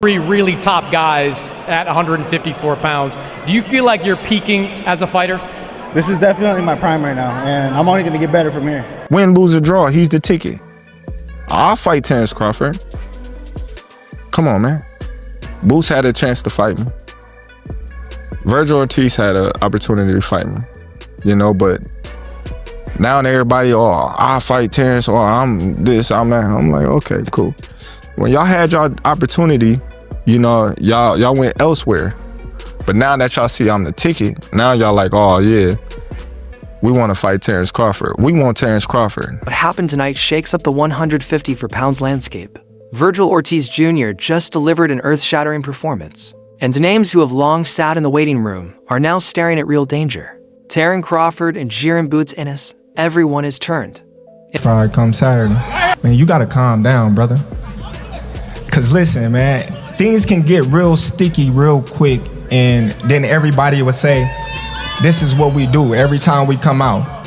Three really top guys at 154 pounds. Do you feel like you're peaking as a fighter? This is definitely my prime right now, and I'm only going to get better from here. Win, lose, or draw, he's the ticket. I'll fight Terence Crawford. Come on, man. Boots had a chance to fight me. Virgil Ortiz had an opportunity to fight me, you know, but now everybody, oh, I'll fight Terence, or I'm this, I'm that. I'm like, okay, cool. When y'all had y'all opportunity, you know, y'all went elsewhere. But now that y'all see I'm the ticket, now y'all like, oh yeah, we want to fight Terence Crawford. We want Terence Crawford. What happened tonight shakes up the 154 pounds landscape. Virgil Ortiz Jr. just delivered an earth-shattering performance. And names who have long sat in the waiting room are now staring at real danger. Terence Crawford and Jaron boots Ennis, everyone is turned. Friday come Saturday. Man, you gotta calm down, brother. Cause listen, man, things can get real sticky real quick, and then everybody would say, this is what we do every time we come out.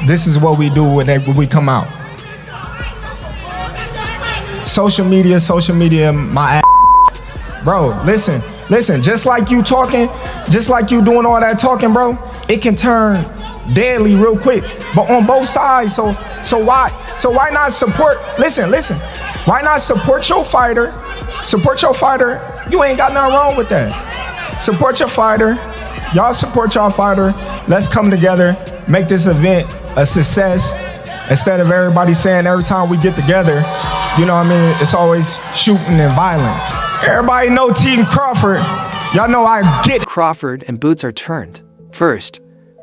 This is what we do when we come out. Social media, my ass. Bro, listen, just like you talking, just like you doing all that talking, bro, it can turn deadly real quick, but on both sides. So why not support, listen, why not support your fighter? Support your fighter. You ain't got nothing wrong with that. Support your fighter. Y'all support y'all fighter. Let's come together, make this event a success, instead of everybody saying every time we get together, you know what I mean, it's always shooting and violence. Everybody know Team Crawford. Y'all know I get Crawford and boots are turned. First,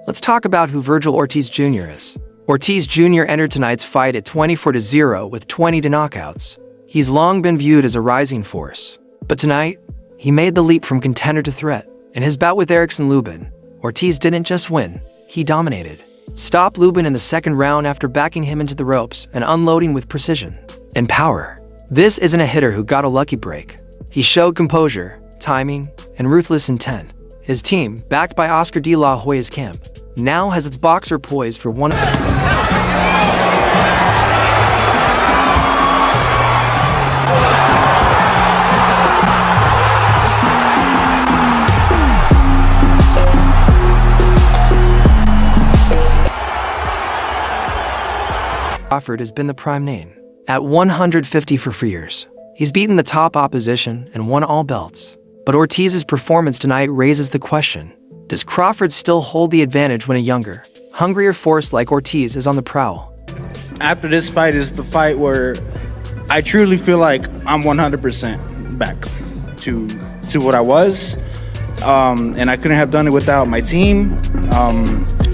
let's talk about who Virgil Ortiz Jr. is. Ortiz Jr. entered tonight's fight at 24-0 with 20 knockouts. He's long been viewed as a rising force. But tonight, he made the leap from contender to threat. In his bout with Erickson Lubin, Ortiz didn't just win, he dominated. Stopped Lubin in the second round after backing him into the ropes and unloading with precision and power. This isn't a hitter who got a lucky break. He showed composure, timing, and ruthless intent. His team, backed by Oscar De La Hoya's camp, now has its boxer poised for one. Crawford has been the prime name. At 154 years, he's beaten the top opposition and won all belts. But Ortiz's performance tonight raises the question, does Crawford still hold the advantage when a younger, hungrier force like Ortiz is on the prowl? After this fight is the fight where I truly feel like I'm 100% back to what I was. And I couldn't have done it without my team,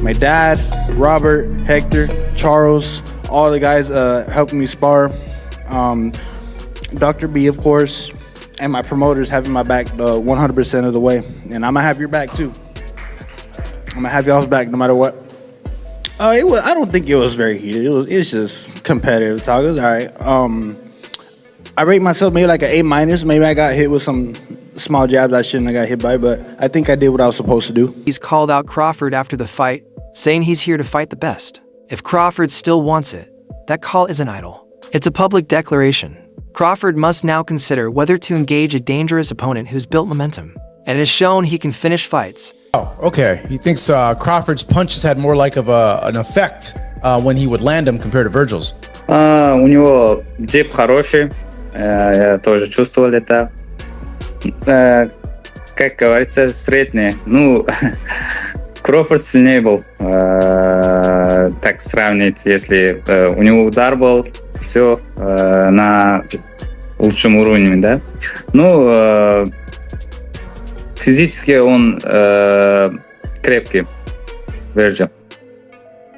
my dad, Robert, Hector, Charles, all the guys helping me spar, Dr. B, of course, and my promoters having my back 100% of the way. And I'm going to have your back, too. I'm going to have y'all's back no matter what. I don't think it was very heated. It's just competitive talk. It was all right. I rate myself maybe like an A-. Maybe I got hit with some small jabs I shouldn't have got hit by, but I think I did what I was supposed to do. He's called out Crawford after the fight, saying he's here to fight the best. If Crawford still wants it, that call isn't idle. It's a public declaration. Crawford must now consider whether to engage a dangerous opponent who's built momentum and has shown he can finish fights. Oh, okay. He thinks Crawford's punches had more like of an effect when he would land them compared to Virgil's. У него джеб хороший, я тоже чувствовал это. Как говорится, средний. Ну, Кроуфорд сильнее был, так сравнить, если у него удар был, все на лучшем уровне, да. Ну, физически он крепкий, Virgil.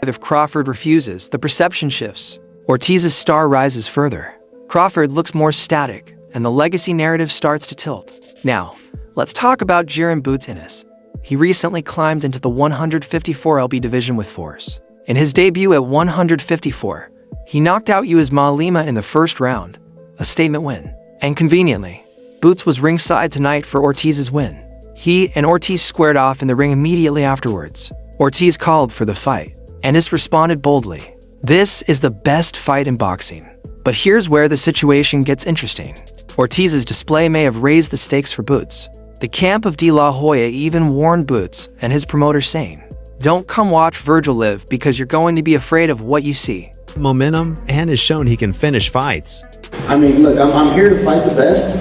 If Crawford refuses, the perception shifts. Ortiz's star rises further. Crawford looks more static, and the legacy narrative starts to tilt. Now, let's talk about Jaron boots Ennis. He recently climbed into the 154 lb division with force. In his debut at 154, he knocked out Usman Lima in the first round, a statement win. And conveniently, Boots was ringside tonight for Ortiz's win. He and Ortiz squared off in the ring immediately afterwards. Ortiz called for the fight. Ennis responded boldly. This is the best fight in boxing. But here's where the situation gets interesting. Ortiz's display may have raised the stakes for Boots. The camp of De La Hoya even warned Boots and his promoter, saying, "Don't come watch Virgil live because you're going to be afraid of what you see." Momentum and has shown he can finish fights. I mean, look, I'm here to fight the best.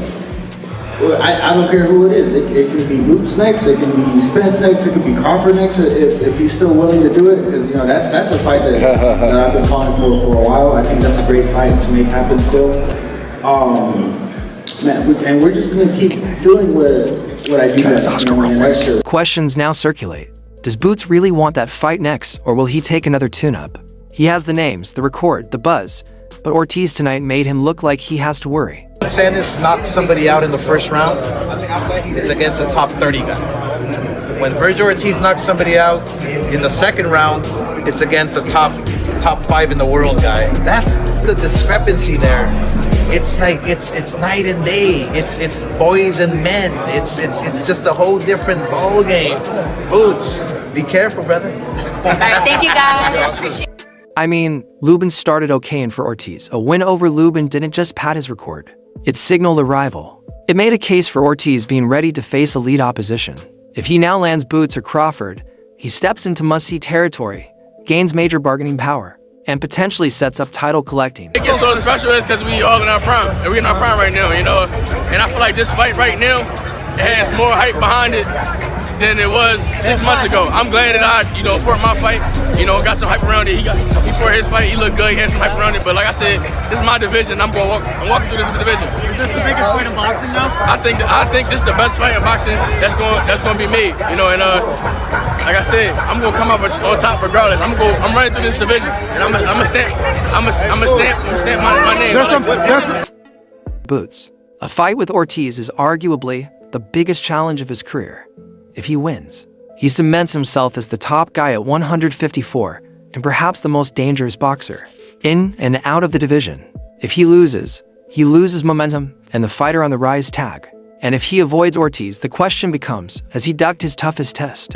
I don't care who it is. It can be Boots next, it can be Spence next, it can be Crawford next, if he's still willing to do it. Because, you know, that's a fight that I've been calling for a while. I think that's a great fight to make happen still. Man, and we're just going to keep doing what I do best. You know, and that's true. Questions now circulate. Does Boots really want that fight next, or will he take another tune-up? He has the names, the record, the buzz, but Ortiz tonight made him look like he has to worry. If Ennis knocks somebody out in the first round, it's against a top 30 guy. When Virgil Ortiz knocks somebody out in the second round, it's against a top 5 in the world guy. That's the discrepancy there. It's like it's night and day. It's boys and men. It's just a whole different ball game. Boots, be careful, brother. All right, thank you guys. Appreciate it. I mean, Lubin started okay for Ortiz. A win over Lubin didn't just pad his record. It signaled a rival. It made a case for Ortiz being ready to face elite opposition. If he now lands Boots or Crawford, he steps into must-see territory, gains major bargaining power, and potentially sets up title collecting. It gets so special is because we all in our prime, and we're in our prime right now, you know. And I feel like this fight right now, it has more hype behind it than it was 6 months ago. I'm glad that I, fought my fight, got some hype around it. He fought his fight, he looked good, he had some hype around it. But like I said, this is my division. I'm walking through this division. Is this the biggest fight in boxing now? I think this is the best fight in boxing that's going to be made, and like I said, I'm gonna come up on top regardless. I'm running through this division, and I'm gonna stamp my name. Boots. A fight with Ortiz is arguably the biggest challenge of his career. If he wins, he cements himself as the top guy at 154 and perhaps the most dangerous boxer in and out of the division. If he loses momentum and the fighter on the rise tag. And if he avoids Ortiz, the question becomes, has he ducked his toughest test?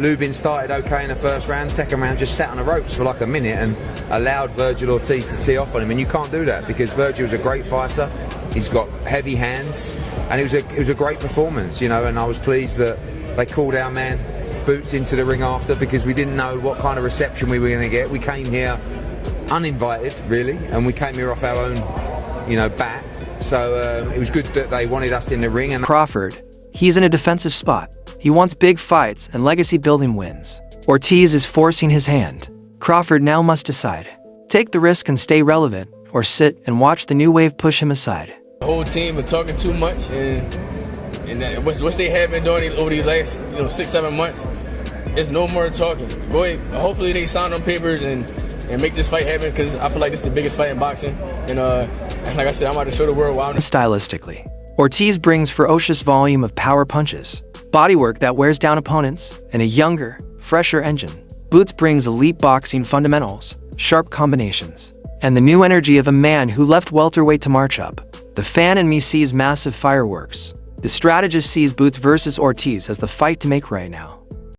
Lubin started okay in the first round, second round just sat on the ropes for like a minute and allowed Virgil Ortiz to tee off on him, and you can't do that because Virgil's a great fighter, he's got heavy hands, and it was a great performance, and I was pleased that they called our man Boots into the ring after because we didn't know what kind of reception we were going to get. We came here uninvited, really, and we came here off our own, bat. So it was good that they wanted us in the ring. And Crawford, he's in a defensive spot. He wants big fights and legacy-building wins. Ortiz is forcing his hand. Crawford now must decide. Take the risk and stay relevant, or sit and watch the new wave push him aside. The whole team are talking too much, and what they have been doing over these last 6-7 months, there's no more talking. Boy, hopefully they sign on papers and make this fight happen because I feel like this is the biggest fight in boxing. And like I said, I'm about to show the world why. Stylistically, Ortiz brings ferocious volume of power punches, bodywork that wears down opponents, and a younger, fresher engine. Boots brings elite boxing fundamentals, sharp combinations, and the new energy of a man who left welterweight to march up. The fan in me sees massive fireworks. The strategist sees Boots versus Ortiz as the fight to make right now.